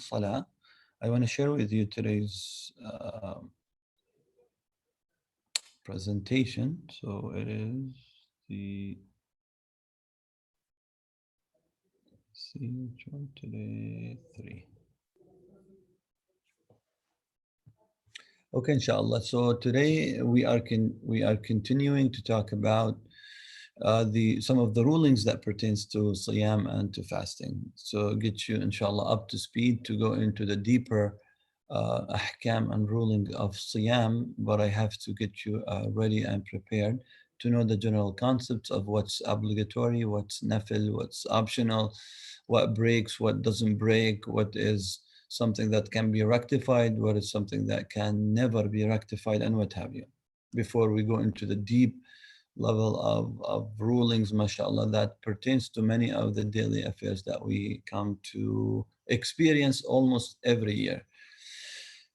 Salah. I want to share with you today's presentation. So it is the, see which one today, 3. Okay, inshallah. So today we are continuing to talk about some of the rulings that pertains to siyam and to fasting. So get you inshallah up to speed to go into the deeper ahkam and ruling of siyam, but I have to get you ready and prepared to know the general concepts of what's obligatory, what's nafil, what's optional, what breaks, what doesn't break, what is something that can be rectified, what is something that can never be rectified, and what have you. Before we go into the deep level of rulings, mashallah, that pertains to many of the daily affairs that we come to experience almost every year.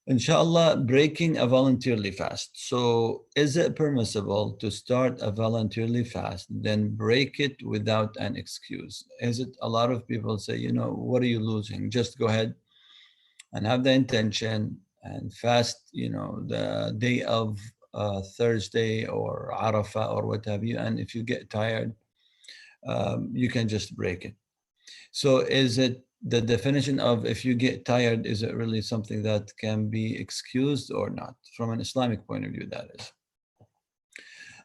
Inshallah, breaking a voluntarily fast. So is it permissible to start a voluntarily fast, then break it without an excuse? Is it, a lot of people say, you know, what are you losing? Just go ahead and have the intention and fast, you know, the day of Thursday or Arafah or what have you. And if you get tired, you can just break it. So is it the definition of if you get tired, is it really something that can be excused or not? From an Islamic point of view, that is.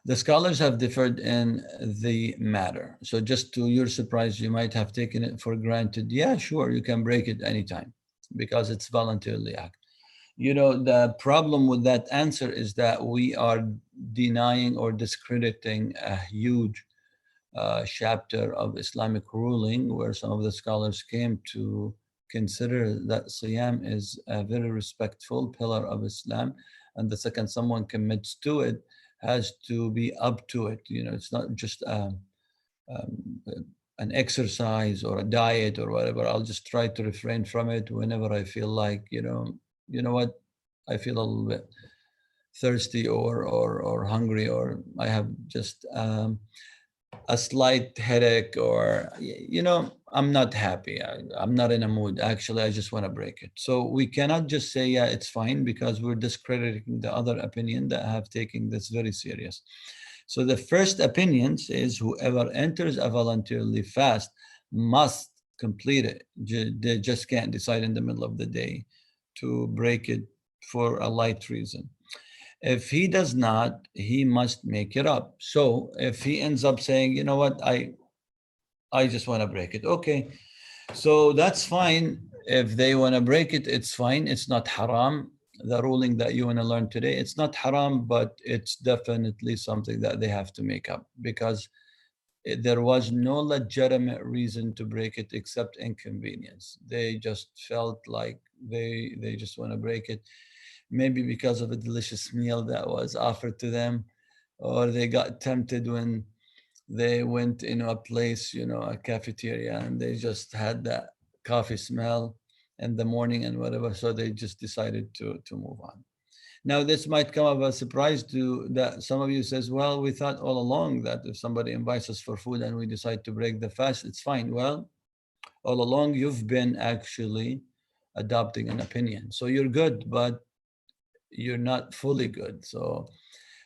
The scholars have differed in the matter. So just to your surprise, you might have taken it for granted. Yeah, sure, you can break it anytime because it's voluntarily act. You know, the problem with that answer is that we are denying or discrediting a huge chapter of Islamic ruling, where some of the scholars came to consider that siyam is a very respectful pillar of Islam, and the second someone commits to it has to be up to it. You know, it's not just an exercise or a diet or whatever. I'll just try to refrain from it whenever I feel like, you know what, I feel a little bit thirsty or hungry, or I have just a slight headache, or, you know, I'm not happy. I'm not in a mood. Actually, I just want to break it. So we cannot just say, yeah, it's fine, because we're discrediting the other opinion that have taken this very serious. So the first opinion says whoever enters a voluntarily fast must complete it. They just can't decide in the middle of the day to break it for a light reason. If he does not, he must make it up. So if he ends up saying, you know what, I just want to break it. Okay, so that's fine. If they want to break it, it's fine. It's not haram. The ruling that you want to learn today, it's not haram, but it's definitely something that they have to make up, because there was no legitimate reason to break it except inconvenience. They just felt like they just want to break it, maybe because of a delicious meal that was offered to them, or they got tempted when they went into a place, you know, a cafeteria, and they just had that coffee smell in the morning and whatever, so they just decided to move on. Now, this might come as a surprise to that some of you says, well, we thought all along that if somebody invites us for food and we decide to break the fast, it's fine. Well, all along you've been actually adopting an opinion. So you're good, but you're not fully good. So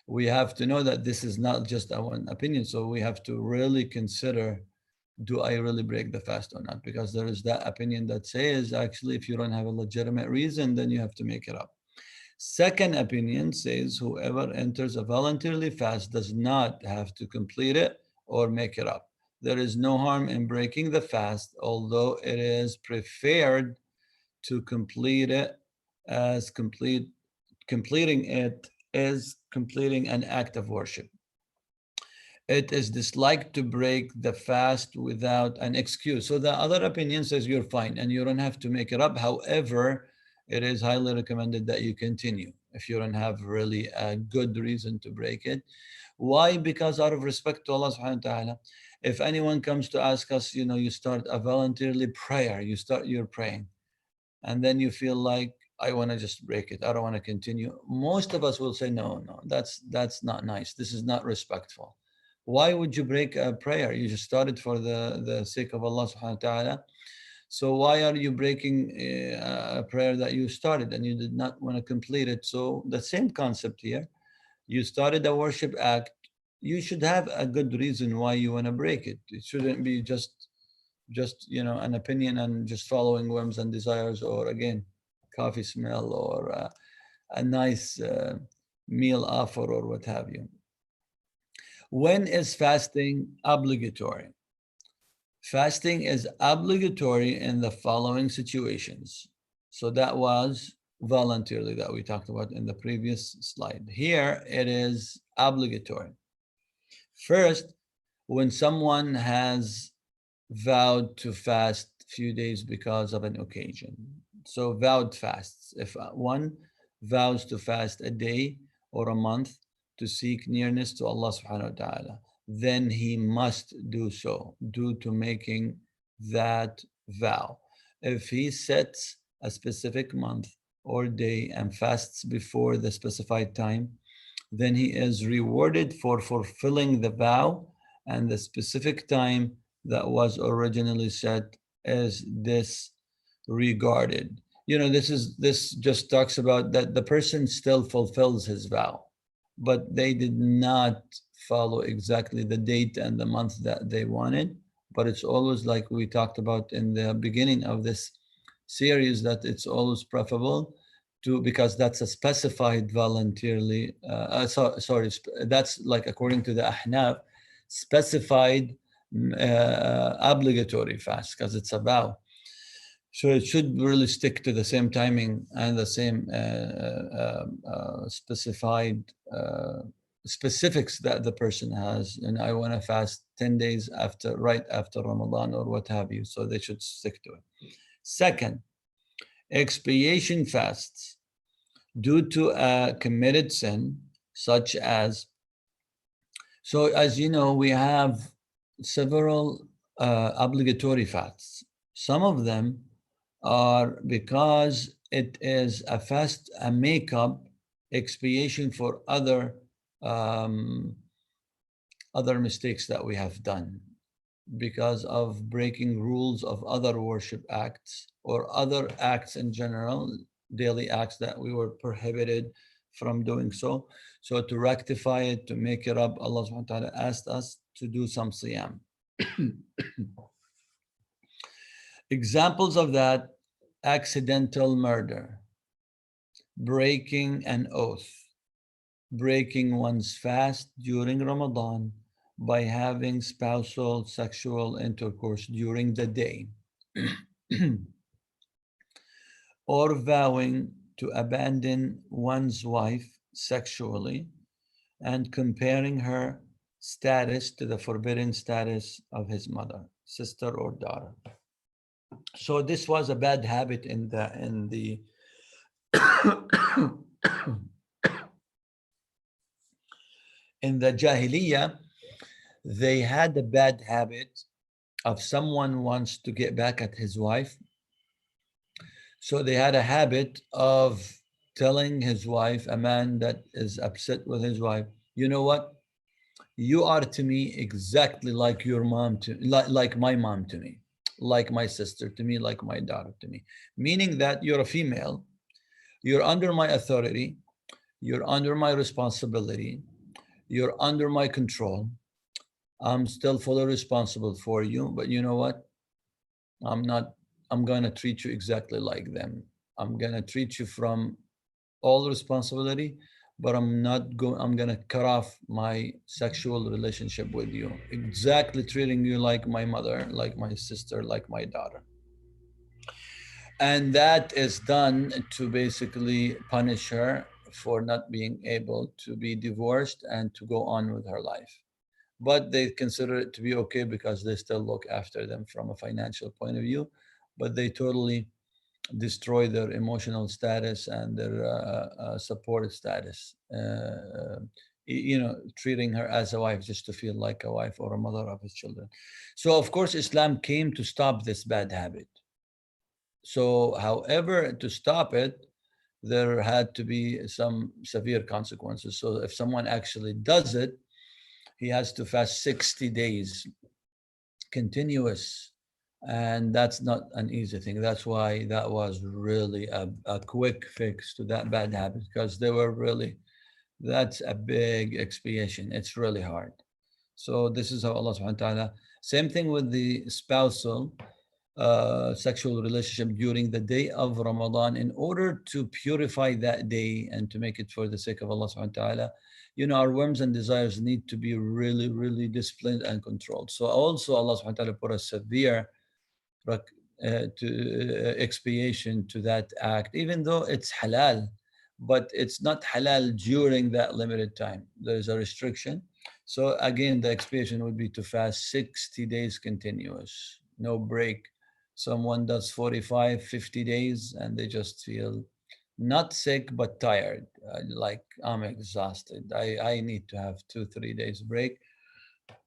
we have to know that this is not just our opinion. So we have to really consider, do I really break the fast or not? Because there is that opinion that says, actually, if you don't have a legitimate reason, then you have to make it up. Second opinion says whoever enters a voluntarily fast does not have to complete it or make it up. There is no harm in breaking the fast, although it is preferred to complete it, as completing it is completing an act of worship. It is disliked to break the fast without an excuse. So the other opinion says you're fine and you don't have to make it up. However, it is highly recommended that you continue if you don't have really a good reason to break it. Why? Because out of respect to Allah subhanahu wa ta'ala, if anyone comes to ask us, you know, you start a voluntarily prayer, you're praying, and then you feel like, I want to just break it, I don't want to continue. Most of us will say, no, that's not nice. This is not respectful. Why would you break a prayer? You just started for the sake of Allah subhanahu wa ta'ala. So why are you breaking a prayer that you started and you did not want to complete it? So the same concept here. You started a worship act. You should have a good reason why you want to break it. It shouldn't be just an opinion and just following whims and desires, or again, coffee smell, or a nice meal offer, or what have you. When is fasting obligatory? Fasting is obligatory in the following situations. So that was voluntarily that we talked about in the previous slide. Here it is obligatory. First, when someone has vowed to fast a few days because of an occasion. So vowed fasts. If one vows to fast a day or a month to seek nearness to Allah subhanahu wa ta'ala, then he must do so due to making that vow. If he sets a specific month or day and fasts before the specified time, then he is rewarded for fulfilling the vow, and the specific time that was originally set is disregarded. This just talks about that the person still fulfills his vow, but they did not follow exactly the date and the month that they wanted. But it's always, like we talked about in the beginning of this series, that it's always preferable to, because that's a specified voluntarily, that's like, according to the Ahnaf, specified obligatory fast, because it's a vow. So it should really stick to the same timing and the same specified specifics that the person has. And I want to fast 10 days right after Ramadan, or what have you. So they should stick to it. Second, expiation fasts due to a committed sin, such as, so as you know, we have several obligatory fasts. Some of them are because it is a fast, a makeup, expiation for other mistakes that we have done because of breaking rules of other worship acts or other acts in general, daily acts that we were prohibited from doing so. So to rectify it, to make it up, Allah subhanahu wa ta'ala asked us to do some siyam. Examples of that: accidental murder, breaking an oath, breaking one's fast during Ramadan by having spousal sexual intercourse during the day, or vowing to abandon one's wife sexually and comparing her status to the forbidden status of his mother, sister, or daughter. So this was a bad habit in the in the Jahiliyyah. They had the bad habit of someone wants to get back at his wife. So they had a habit of telling his wife, a man that is upset with his wife, you know what? You are to me exactly like your mom to like my mom to me, like my sister to me, like my daughter to me. Meaning that you're a female, you're under my authority, you're under my responsibility, you're under my control. I'm still fully responsible for you, but you know what? I'm going to treat you exactly like them. I'm going to treat you from all responsibility, but I'm going to cut off my sexual relationship with you. Exactly treating you like my mother, like my sister, like my daughter. And that is done to basically punish her for not being able to be divorced and to go on with her life. But they consider it to be okay because they still look after them from a financial point of view, but they totally destroy their emotional status and their support status, treating her as a wife just to feel like a wife or a mother of his children. So of course, Islam came to stop this bad habit. So however, to stop it, there had to be some severe consequences. So if someone actually does it, he has to fast 60 days continuous And that's not an easy thing. That's why that was really a quick fix to that bad habit, because they were really, that's a big expiation. It's really hard. So this is how Allah subhanahu wa ta'ala, same thing with the spousal sexual relationship during the day of Ramadan, in order to purify that day and to make it for the sake of Allah subhanahu wa ta'ala. Our whims and desires need to be really, really disciplined and controlled. So also Allah subhanahu wa ta'ala put a severe expiation to that act, even though it's halal, but it's not halal during that limited time. There's a restriction. So again, the expiation would be to fast 60 days continuous, no break. Someone does 45, 50 days and they just feel not sick, but tired. Like, I'm exhausted. I need to have 2, 3 days break.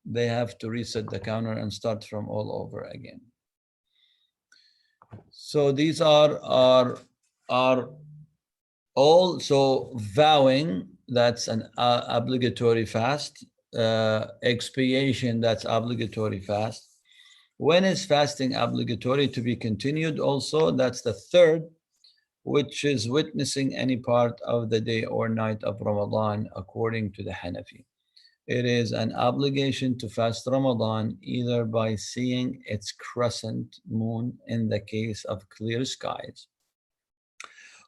They have to reset the counter and start from all over again. So these are also vowing, that's an obligatory fast. Expiation, that's obligatory fast. When is fasting obligatory to be continued also? That's the third, which is witnessing any part of the day or night of Ramadan, according to the Hanafi. It is an obligation to fast Ramadan either by seeing its crescent moon in the case of clear skies,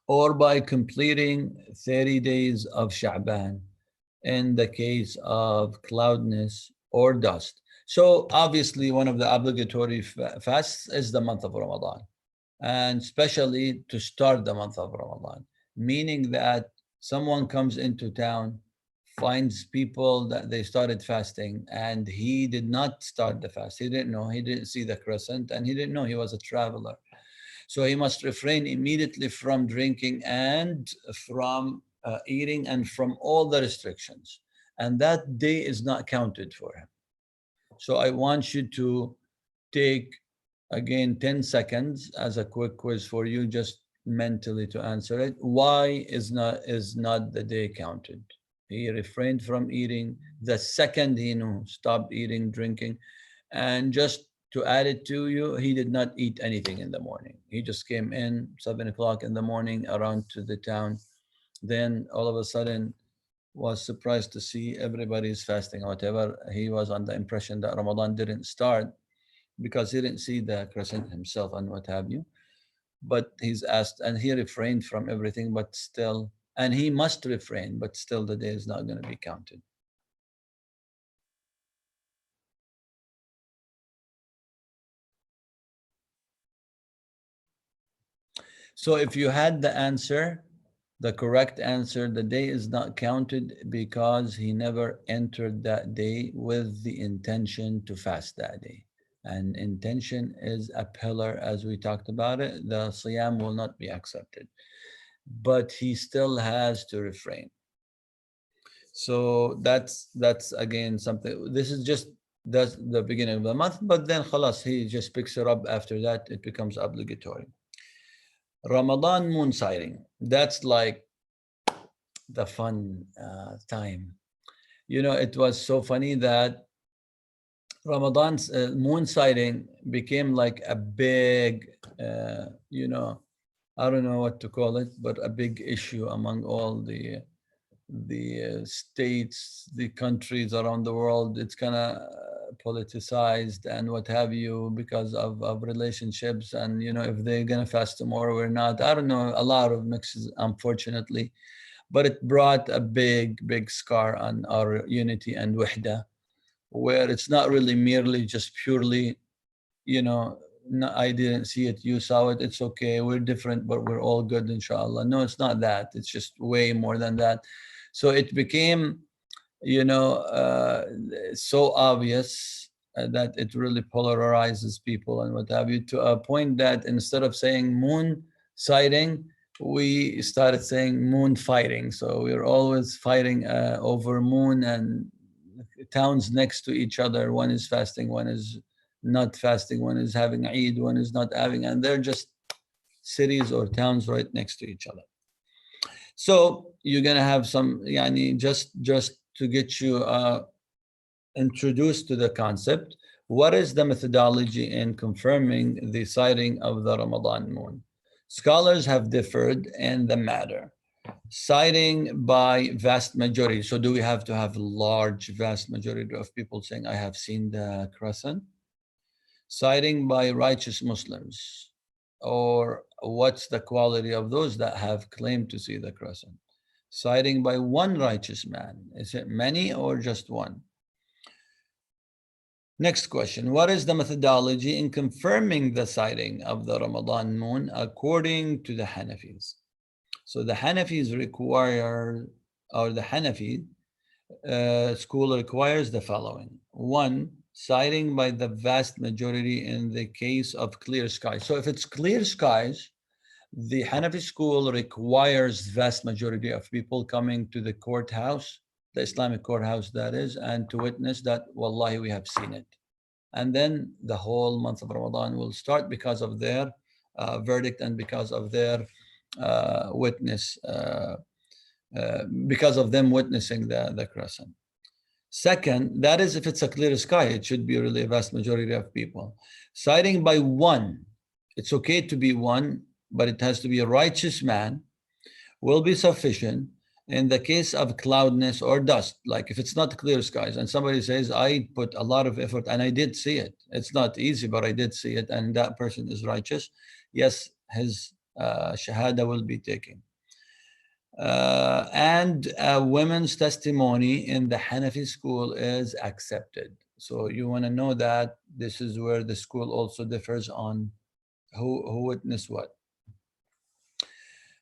or by completing 30 days of Sha'ban in the case of cloudness or dust. So obviously one of the obligatory fasts is the month of Ramadan, and especially to start the month of Ramadan, meaning that someone comes into town, finds people that they started fasting, and he did not start the fast. He didn't know, he didn't see the crescent, and he didn't know, he was a traveler. So he must refrain immediately from drinking and from eating and from all the restrictions. And that day is not counted for him. So I want you to take, again, 10 seconds as a quick quiz for you, just mentally to answer it. Why is not the day counted? He refrained from eating the second he knew, stopped eating, drinking. And just to add it to you, he did not eat anything in the morning. He just came in 7 o'clock in the morning around to the town. Then all of a sudden was surprised to see everybody's fasting or whatever. He was on the impression that Ramadan didn't start because he didn't see the crescent himself and what have you. But he's asked, and he refrained from everything, but still, and he must refrain, but still the day is not going to be counted. So if you had the answer, the correct answer, the day is not counted because he never entered that day with the intention to fast that day. And intention is a pillar, as we talked about it. The siyam will not be accepted, but he still has to refrain. So that's again something. This is just, that's the beginning of the month, but then khalas, he just picks it up after that. It becomes obligatory. Ramadan moon sighting, that's like the fun time. It was so funny that Ramadan's moon sighting became like a big, I don't know what to call it, but a big issue among all the states, the countries around the world. It's kind of politicized and what have you because of relationships, and if they're gonna fast tomorrow or not. I don't know, a lot of mixes, unfortunately, but it brought a big scar on our unity and wahda, where it's not really merely just purely, no, I didn't see it, you saw it, it's okay, we're different, but we're all good, inshallah. No, it's not that. It's just way more than that. So it became, so obvious that it really polarizes people and what have you, to a point that instead of saying moon sighting, we started saying moon fighting. So we're always fighting over moon, and towns next to each other. One is fasting, one is not fasting, one is having Eid, one is not having, and they're just cities or towns right next to each other. So you're gonna have some, just to get you introduced to the concept. What is the methodology in confirming the sighting of the Ramadan moon? Scholars have differed in the matter. Sighting by vast majority. So do we have to have large, vast majority of people saying, I have seen the crescent? Sighting by righteous Muslims, or what's the quality of those that have claimed to see the crescent? Sighting by one righteous man. Is it many or just one? Next question. What is the methodology in confirming the sighting of the Ramadan moon according to the Hanafis? So the Hanafis require, or the Hanafi school requires the following. One, sighting by the vast majority in the case of clear skies. So if it's clear skies, the Hanafi school requires vast majority of people coming to the courthouse, the Islamic courthouse that is, and to witness that, wallahi, we have seen it. And then the whole month of Ramadan will start because of their verdict and because of their witness, because of them witnessing the crescent. Second, that is if it's a clear sky, it should be really a vast majority of people. Sighting by one, it's okay to be one, but it has to be a righteous man, will be sufficient in the case of cloudness or dust. Like if it's not clear skies and somebody says, I put a lot of effort and I did see it. It's not easy, but I did see it, and that person is righteous. Yes, his shahada will be taken. And a women's testimony in the Hanafi school is accepted. So you want to know that this is where the school also differs on who witnessed what.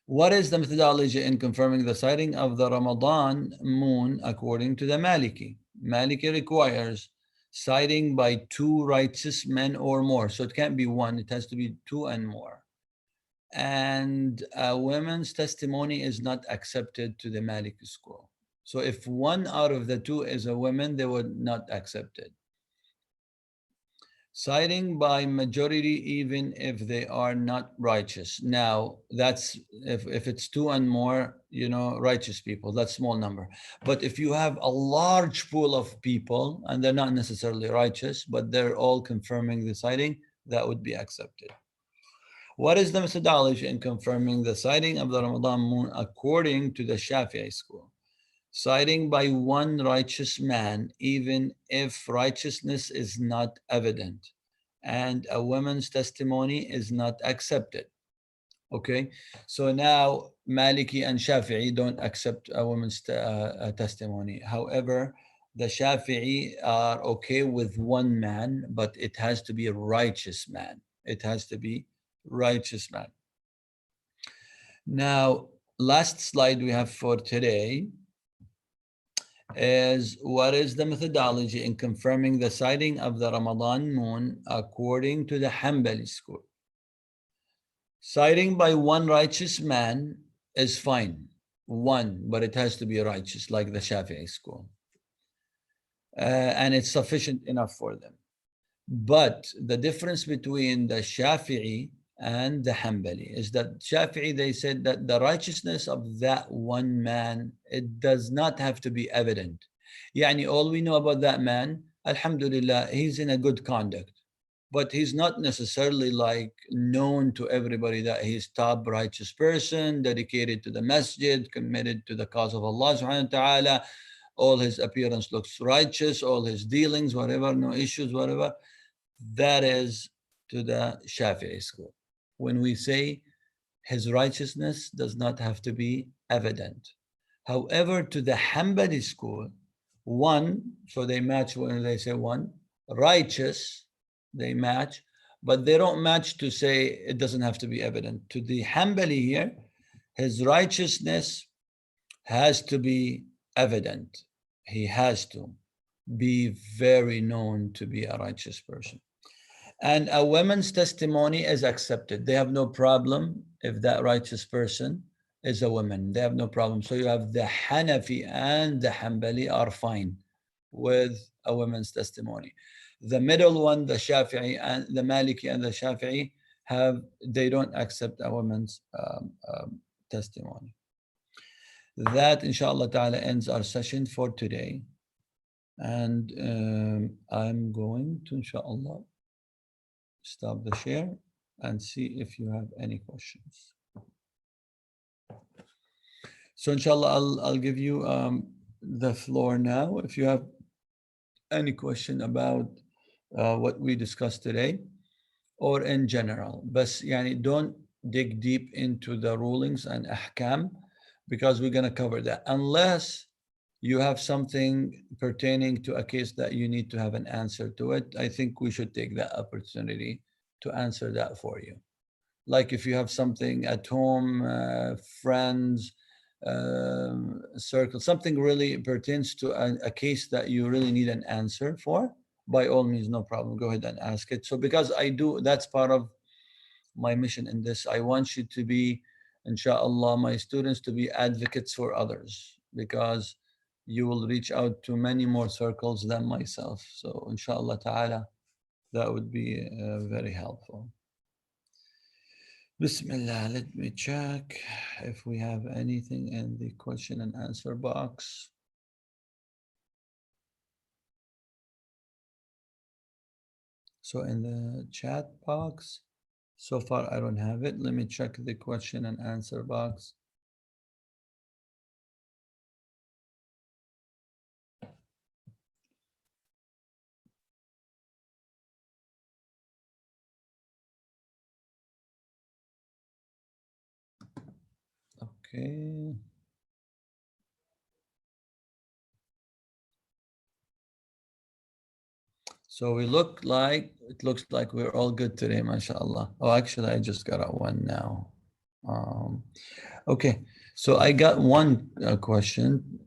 What is the methodology in confirming the sighting of the Ramadan moon according to the Maliki? Maliki requires sighting by two righteous men or more. So it can't be one, it has to be two and more. And a women's testimony is not accepted to the Maliki school. So if one out of the two is a woman, they would not accept it. Sighting by majority, even if they are not righteous. Now, that's if it's two and more, righteous people, that's small number. But if you have a large pool of people and they're not necessarily righteous, but they're all confirming the sighting, that would be accepted. What is the methodology in confirming the sighting of the Ramadan moon according to the Shafi'i school? Sighting by one righteous man, even if righteousness is not evident, and a woman's testimony is not accepted. Okay, so now Maliki and Shafi'i don't accept a woman's testimony. However, the Shafi'i are okay with one man, but it has to be a righteous man. It has to be righteous man. Now, last slide we have for today is what is the methodology in confirming the sighting of the Ramadan moon according to the Hanbali school? Sighting by one righteous man is fine, one, but it has to be righteous, like the Shafi'i school. And it's sufficient enough for them. But the difference between the Shafi'i and the Hanbali is that Shafi'i, they said that the righteousness of that one man, it does not have to be evident. Yani all we know about that man, alhamdulillah, he's in a good conduct, but he's not necessarily like known to everybody that he's top righteous person, dedicated to the masjid, committed to the cause of Allah subhanahu wa ta'ala. All his appearance looks righteous, all his dealings, whatever, no issues, whatever. That is to the Shafi'i school. When we say his righteousness does not have to be evident. However, to the Hanbali school, one, so they match when they say one, righteous, they match, but they don't match to say it doesn't have to be evident. To the Hanbali here, his righteousness has to be evident. He has to be very known to be a righteous person. And a woman's testimony is accepted. They have no problem if that righteous person is a woman. They have no problem. So you have the Hanafi and the Hanbali are fine with a woman's testimony. The middle one, the Shafi'i and the Maliki and the Shafi'i they don't accept a woman's testimony. That, inshallah ta'ala, ends our session for today. And I'm going to, inshallah, stop the share and see if you have any questions. So inshallah, I'll give you the floor now. If you have any question about what we discussed today, or in general, but yani don't dig deep into the rulings and ahkam, because we're going to cover that, unless you have something pertaining to a case that you need to have an answer to it. I think we should take that opportunity to answer that for you. Like if you have something at home, friends, circle, something really pertains to a case that you really need an answer for, by all means, no problem, go ahead and ask it. So because I do, that's part of my mission in this. I want you to be, inshallah, my students to be advocates for others, because you will reach out to many more circles than myself. So inshallah ta'ala, that would be very helpful. Bismillah, let me check if we have anything in the question and answer box. So in the chat box, so far I don't have it. Let me check the question and answer box. Okay. So it looks like we're all good today, mashallah. Oh, actually, I just got a one now. Okay, so I got one question.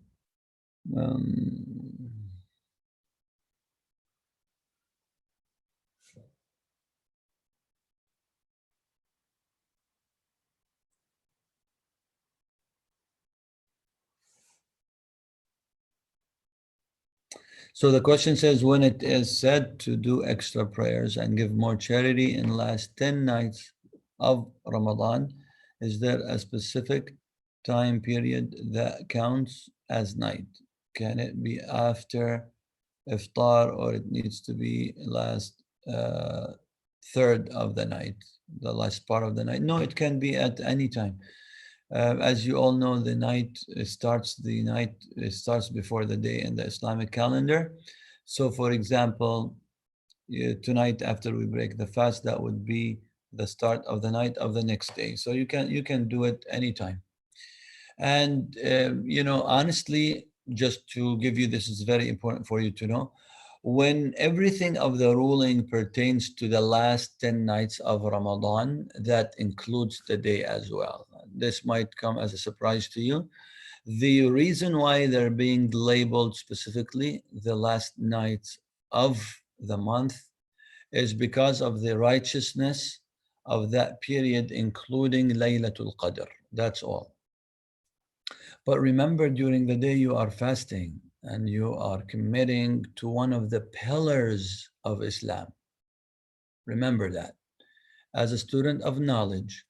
So the question says, when it is said to do extra prayers and give more charity in last 10 nights of Ramadan, is there a specific time period that counts as night? Can it be after iftar, or it needs to be last third of the night, the last part of the night? No, it can be at any time. As you all know, the night starts before the day in the Islamic calendar. So for example, tonight after we break the fast, that would be the start of the night of the next day. So you can do it anytime. And honestly, just to give you, this is very important for you to know, when everything of the ruling pertains to the last 10 nights of Ramadan, that includes the day as well. This might come as a surprise to you. The reason why they're being labeled specifically the last nights of the month is because of the righteousness of that period, including Laylatul Qadr. That's all. But remember, during the day you are fasting and you are committing to one of the pillars of Islam. Remember that. As a student of knowledge,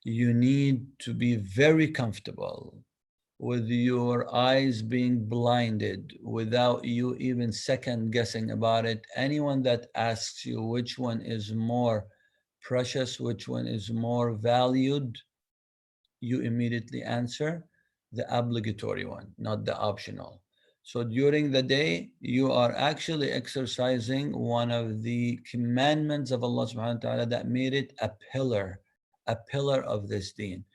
you need to be very comfortable with your eyes being blinded without you even second guessing about it. Anyone that asks you which one is more precious, which one is more valued, you immediately answer the obligatory one, not the optional. So during the day, you are actually exercising one of the commandments of Allah subhanahu wa ta'ala that made it a pillar of this deen.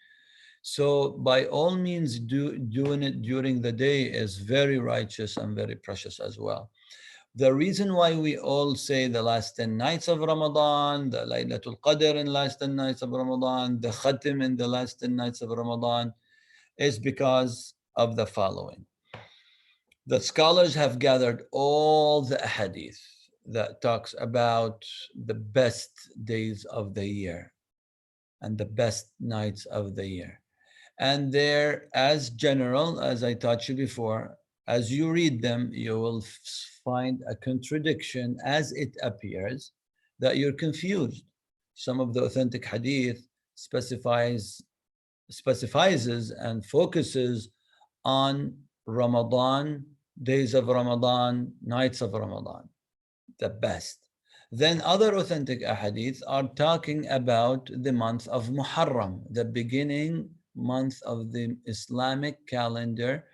So by all means, doing it during the day is very righteous and very precious as well. The reason why we all say the last 10 nights of Ramadan, the Laylatul Qadr in the last 10 nights of Ramadan, the Khatim in the last 10 nights of Ramadan, is because of the following. The scholars have gathered all the hadith that talks about the best days of the year and the best nights of the year. And they're as general, as I taught you before. As you read them, you will find a contradiction as it appears that you're confused. Some of the authentic hadith specifies and focuses on Ramadan days of Ramadan, nights of Ramadan, the best. Then other authentic ahadith are talking about the month of Muharram, the beginning month of the Islamic calendar,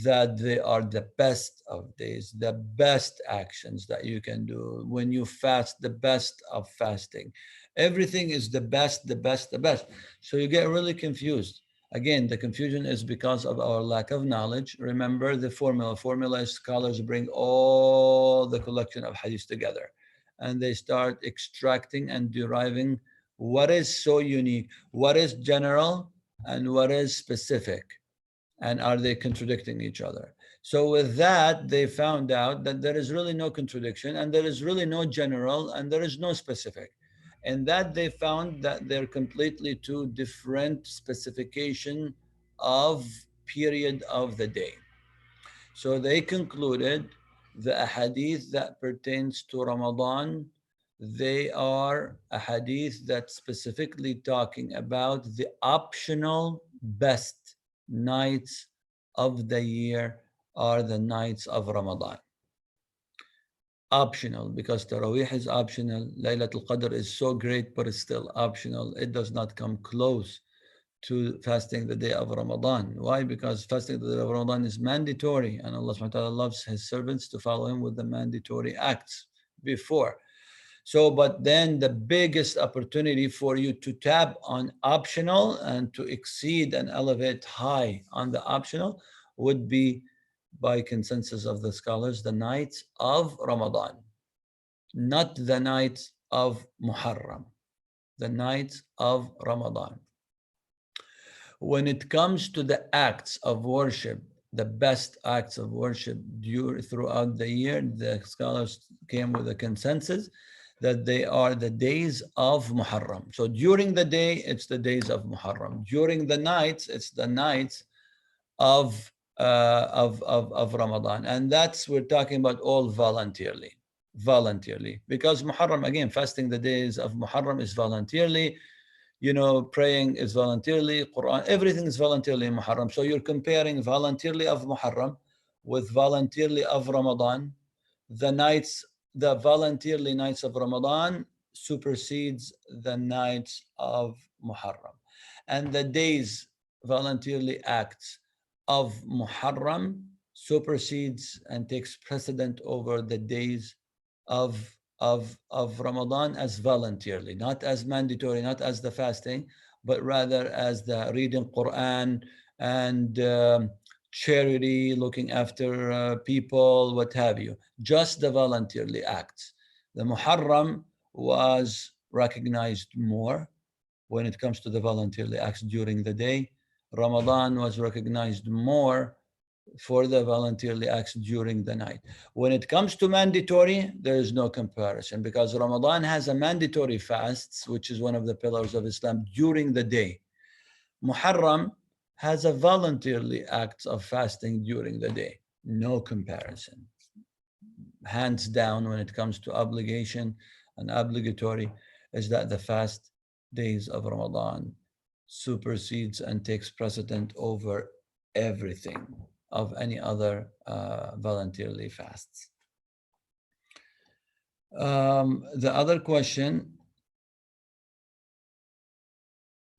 that they are the best of days, the best actions that you can do. When you fast, the best of fasting. Everything is the best, the best, the best. So you get really confused. Again, the confusion is because of our lack of knowledge. Remember the formula. Formula is scholars bring all the collection of hadiths together and they start extracting and deriving what is so unique, what is general, and what is specific, and are they contradicting each other. So with that, they found out that there is really no contradiction and there is really no general and there is no specific. And that they found that they're completely two different specification of period of the day. So they concluded the hadith that pertains to Ramadan, they are a hadith that specifically talking about the optional best nights of the year are the nights of Ramadan. Optional, because Taraweeh is optional, Laylatul Qadr is so great, but it's still optional. It does not come close to fasting the day of Ramadan. Why? Because fasting the day of Ramadan is mandatory, and Allah subhanahu wa ta'ala loves His servants to follow Him with the mandatory acts before. So, but then the biggest opportunity for you to tap on optional and to exceed and elevate high on the optional would be, by consensus of the scholars, the nights of Ramadan, not the nights of Muharram, the nights of Ramadan. When it comes to the acts of worship, the best acts of worship throughout the year, the scholars came with a consensus that they are the days of Muharram. So during the day, it's the days of Muharram. During the nights, it's the nights of Ramadan. And that's, we're talking about all voluntarily. Because Muharram, again, fasting the days of Muharram is voluntarily. Praying is voluntarily, Quran, everything is voluntarily in Muharram. So you're comparing voluntarily of Muharram with voluntarily of Ramadan. The voluntarily nights of Ramadan supersedes the nights of Muharram. And the days voluntarily acts of Muharram supersedes and takes precedent over the days of Ramadan as voluntarily, not as mandatory, not as the fasting, but rather as the reading Quran and charity, looking after people, what have you. Just the voluntarily acts. The Muharram was recognized more when it comes to the voluntarily acts during the day. Ramadan was recognized more for the voluntarily acts during the night. When it comes to mandatory, there is no comparison because Ramadan has a mandatory fasts, which is one of the pillars of Islam, during the day. Muharram has a voluntarily acts of fasting during the day. No comparison. Hands down, when it comes to obligation and obligatory, is that the fast days of Ramadan supersedes and takes precedent over everything of any other voluntarily fasts. The other question,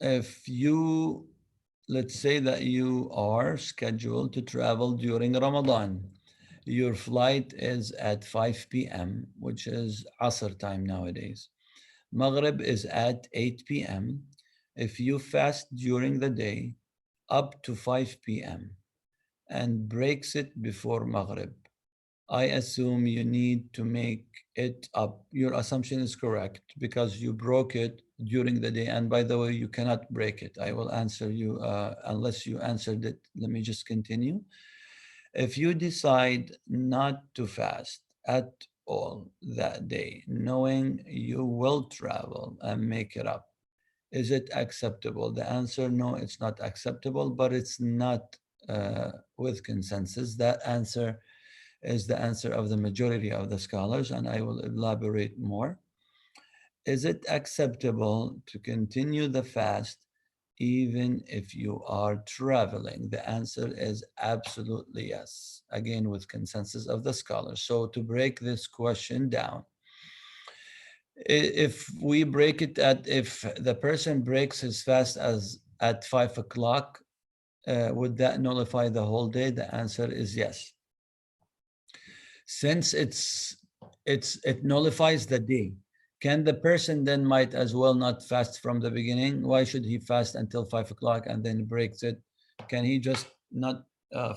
if you, let's say that you are scheduled to travel during Ramadan, your flight is at 5 p.m., which is Asr time nowadays. Maghrib is at 8 p.m. If you fast during the day up to 5 p.m. and breaks it before Maghrib, I assume you need to make it up. Your assumption is correct because you broke it during the day. And by the way, you cannot break it. I will answer you unless you answered it. Let me just continue. If you decide not to fast at all that day, knowing you will travel and make it up, is it acceptable? The answer, no, it's not acceptable, but it's not with consensus. That answer is the answer of the majority of the scholars, and I will elaborate more. Is it acceptable to continue the fast even if you are traveling? The answer is absolutely yes, again with consensus of the scholars. So to break this question down, if we break it at, if the person breaks his fast as at 5 o'clock, would that nullify the whole day? The answer is yes. Since it nullifies the day, can the person then might as well not fast from the beginning? Why should he fast until 5 o'clock and then breaks it? Can he just not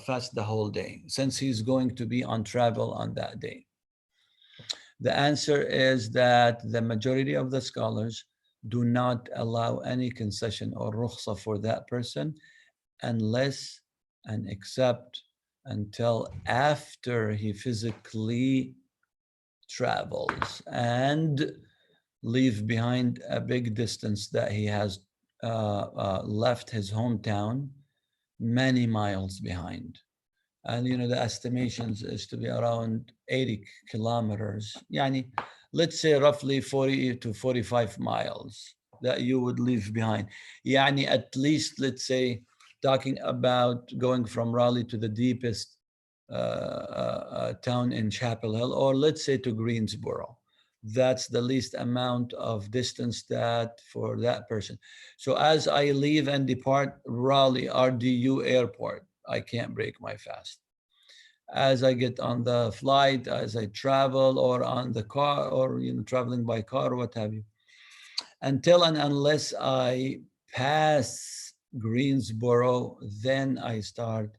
fast the whole day since he's going to be on travel on that day? The answer is that the majority of the scholars do not allow any concession or rukhsa for that person unless and except until after he physically travels and leave behind a big distance that he has left his hometown many miles behind. And the estimations is to be around 80 kilometers. Yani, let's say roughly 40 to 45 miles that you would leave behind. Yani, at least, let's say, talking about going from Raleigh to the deepest town in Chapel Hill, or let's say to Greensboro. That's the least amount of distance that for that person. So as I leave and depart Raleigh RDU airport, I can't break my fast. As I get on the flight, as I travel, or on the car, or traveling by car, or what have you, until and unless I pass Greensboro, then I start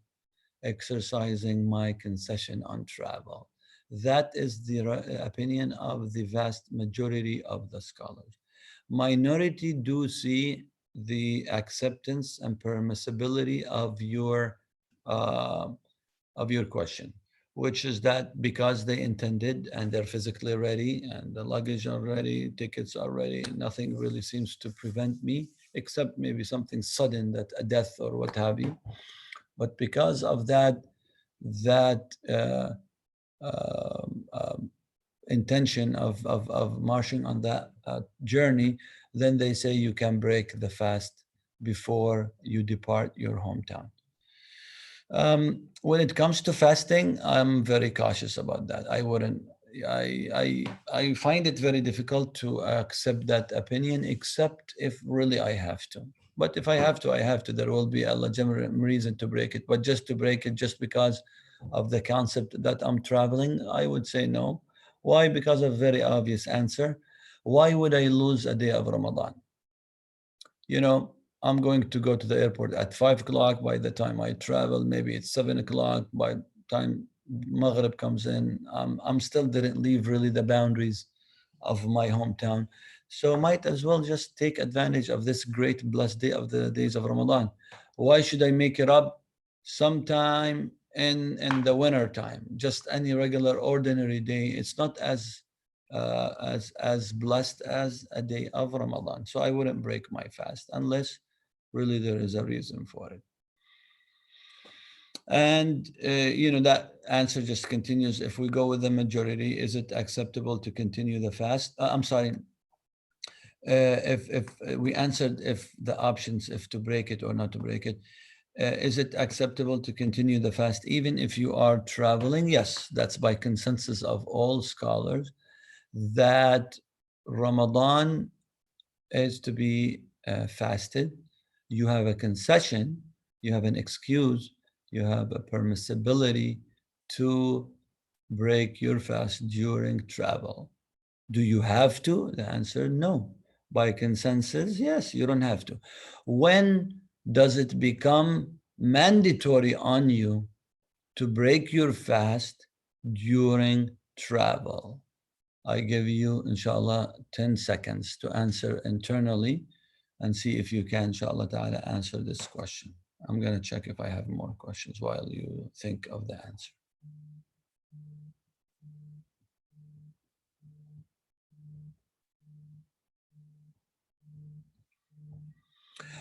exercising my concession on travel. That is the opinion of the vast majority of the scholars. Minority do see the acceptance and permissibility uh, of your question, which is that because they intended and they're physically ready and the luggage are ready, tickets are ready, nothing really seems to prevent me except maybe something sudden, that a death or what have you. But because of that intention of marching on that journey, then they say you can break the fast before you depart your hometown. When it comes to fasting, I'm very cautious about that. I wouldn't. I find it very difficult to accept that opinion, except if really I have to. But if I have to, I have to. There will be a legitimate reason to break it. But just to break it just because of the concept that I'm traveling, I would say no. Why? Because of very obvious answer. Why would I lose a day of Ramadan? I'm going to go to the airport at 5 o'clock. By the time I travel, maybe it's 7 o'clock. By the time Maghrib comes in, I'm still didn't leave really the boundaries of my hometown. So might as well just take advantage of this great blessed day of the days of Ramadan. Why should I make it up sometime in the winter time? Just any regular ordinary day. It's not as blessed as a day of Ramadan. So I wouldn't break my fast unless really there is a reason for it. And that answer just continues. If we go with the majority, is it acceptable to continue the fast? I'm sorry. If we answered if the options, if to break it or not to break it, is it acceptable to continue the fast even if you are traveling? Yes, that's by consensus of all scholars, that Ramadan is to be fasted. You have a concession, you have an excuse, you have a permissibility to break your fast during travel. Do you have to? The answer, no. By consensus, yes, you don't have to. When does it become mandatory on you to break your fast during travel? I give you, inshallah, 10 seconds to answer internally and see if you can, inshallah ta'ala, answer this question. I'm going to check if I have more questions while you think of the answer.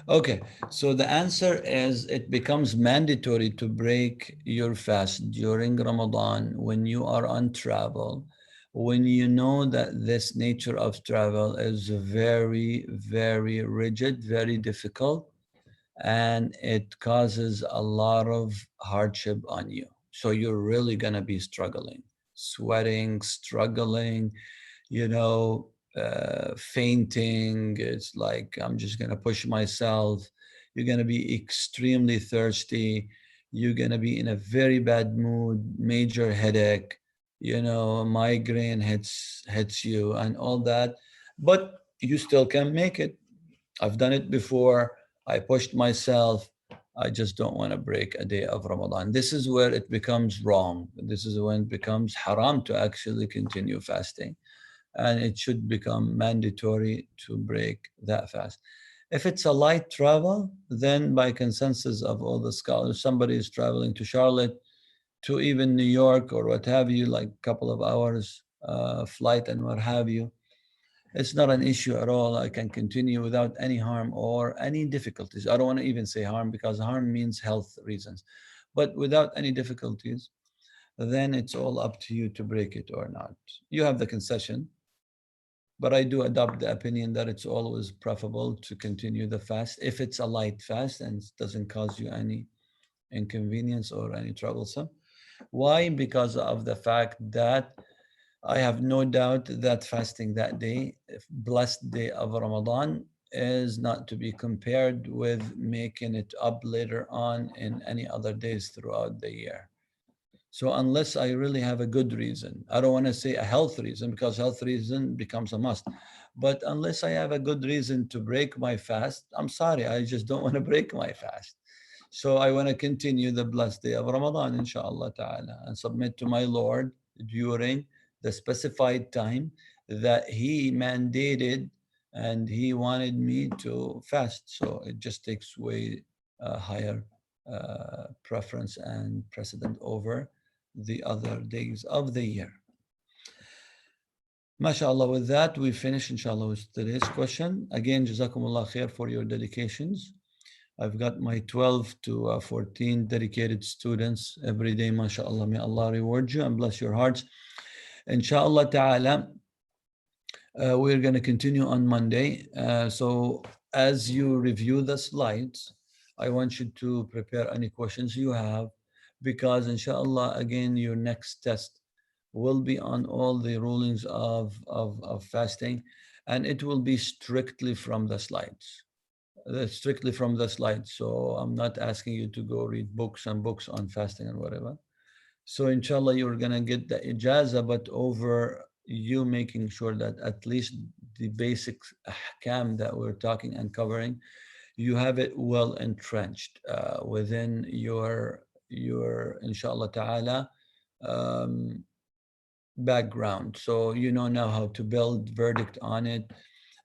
Okay, so the answer is it becomes mandatory to break your fast during Ramadan when you are on travel, when you know that this nature of travel is very, very rigid, very difficult, and it causes a lot of hardship on you. So you're really gonna be struggling, sweating, struggling, fainting. It's like, I'm just gonna push myself. You're gonna be extremely thirsty. You're gonna be in a very bad mood, major headache, migraine hits you and all that, but you still can make it. I've done it before. I pushed myself. I just don't want to break a day of Ramadan. This is where it becomes wrong. This is when it becomes haram to actually continue fasting. And it should become mandatory to break that fast. If it's a light travel, then by consensus of all the scholars, somebody is traveling to Charlotte, to even New York or what have you, like a couple of hours flight and what have you, it's not an issue at all. I can continue without any harm or any difficulties. I don't want to even say harm, because harm means health reasons. But without any difficulties, then it's all up to you to break it or not. You have the concession, but I do adopt the opinion that it's always preferable to continue the fast if it's a light fast and it doesn't cause you any inconvenience or any troublesome. Why? Because of the fact that I have no doubt that fasting that day, blessed day of Ramadan, is not to be compared with making it up later on in any other days throughout the year. So unless I really have a good reason, I don't want to say a health reason, because health reason becomes a must. But unless I have a good reason to break my fast, I'm sorry, I just don't want to break my fast. So I want to continue the blessed day of Ramadan, inshallah ta'ala, and submit to my Lord during the specified time that He mandated and He wanted me to fast. So it just takes way higher preference and precedent over the other days of the year. MashaAllah, with that, we finish, inshallah, with today's question. Again, Jazakumullah khair for your dedications. I've got my 12 to 14 dedicated students every day, MashaAllah. May Allah reward you and bless your hearts. Inshallah ta'ala, we're going to continue on Monday. So as you review the slides, I want you to prepare any questions you have, because inshallah, again, your next test will be on all the rulings of fasting, and it will be strictly from the slides. Strictly from the slides. So I'm not asking you to go read books and books on fasting and whatever. So inshallah, you're going to get the ijazah, but over you making sure that at least the basic ahkam that we're talking and covering, you have it well entrenched within your inshallah ta'ala background. So you know now how to build verdict on it,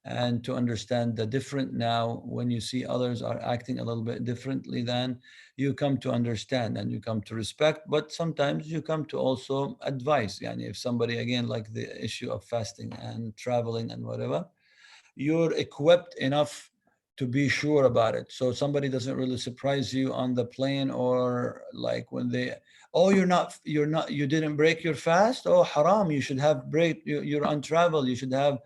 and to understand the different. Now when you see others are acting a little bit differently, then you come to understand and you come to respect, but sometimes you come to also advice. And if somebody, again, like the issue of fasting and traveling and whatever, you're equipped enough to be sure about it. So somebody doesn't really surprise you on the plane, or like when they, oh, you didn't break your fast. Oh, haram, you should have you're on travel. You should have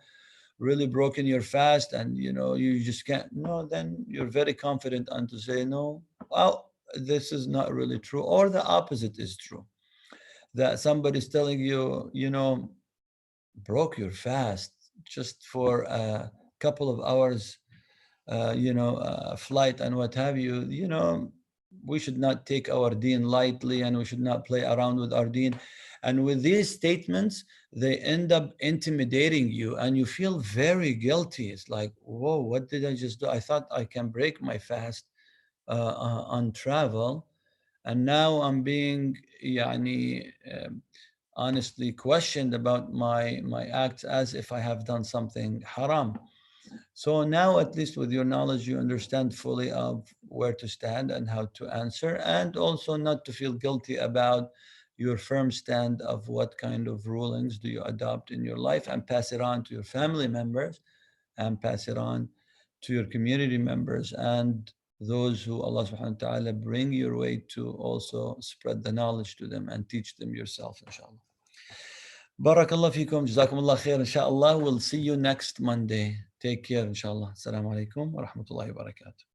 really broken your fast, and you just can't. No, then you're very confident and to say, no, well, this is not really true, or the opposite is true, that somebody's telling you, broke your fast just for a couple of hours, flight and what have you. We should not take our deen lightly, and we should not play around with our deen. And with these statements, they end up intimidating you, and you feel very guilty. It's like, whoa, what did I just do? I thought I can break my fast on travel, and now I'm being honestly questioned about my acts, as if I have done something haram. So now, at least with your knowledge, you understand fully of where to stand and how to answer, and also not to feel guilty about your firm stand of what kind of rulings do you adopt in your life, and pass it on to your family members, and pass it on to your community members, and those who Allah subhanahu wa ta'ala bring your way, to also spread the knowledge to them and teach them yourself, inshallah. Barakallah fikum, jazakumullah khair, inshallah. We'll see you next Monday. Take care, inshallah. Assalamu alaikum wa rahmatullahi wa barakatuh.